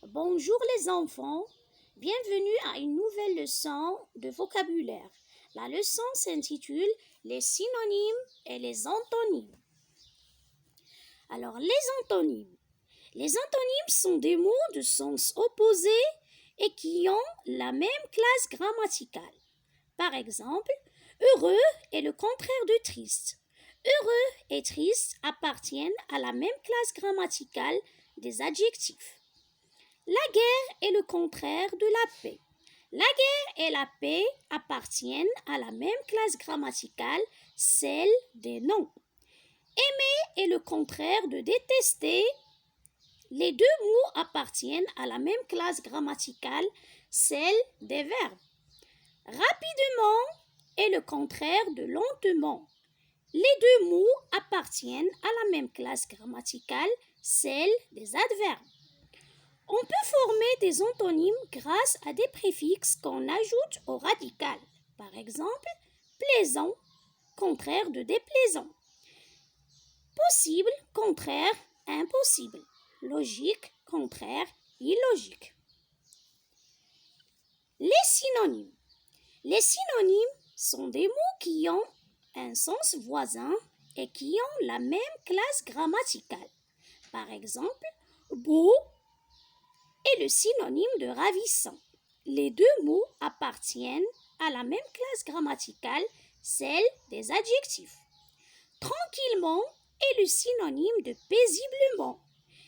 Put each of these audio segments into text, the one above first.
Bonjour les enfants, bienvenue à une nouvelle leçon de vocabulaire. La leçon s'intitule Les synonymes et les antonymes. Alors les antonymes. Les antonymes sont des mots de sens opposé et qui ont la même classe grammaticale. Par exemple, heureux est le contraire de triste. Heureux et triste appartiennent à la même classe grammaticale des adjectifs. La guerre est le contraire de la paix. La guerre et la paix appartiennent à la même classe grammaticale, celle des noms. Aimer est le contraire de détester. Les deux mots appartiennent à la même classe grammaticale, celle des verbes. Rapidement est le contraire de lentement. Les deux mots appartiennent à la même classe grammaticale, celle des adverbes. On peut former des antonymes grâce à des préfixes qu'on ajoute au radical. Par exemple, plaisant, contraire de déplaisant. Possible, contraire, impossible. Logique, contraire, illogique. Les synonymes. Les synonymes sont des mots qui ont un sens voisin et qui ont la même classe grammaticale. Par exemple, beau est le synonyme de ravissant. Les deux mots appartiennent à la même classe grammaticale, celle des adjectifs. Tranquillement est le synonyme de paisiblement.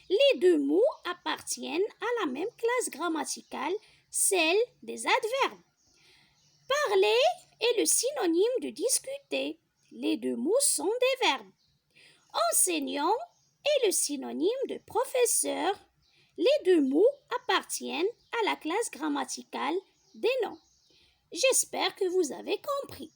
Les deux mots appartiennent à la même classe grammaticale, celle des adverbes. Parler est le synonyme de discuter. Les deux mots sont des verbes. Enseignant est le synonyme de professeur. Les deux mots appartiennent à la classe grammaticale des noms. J'espère que vous avez compris.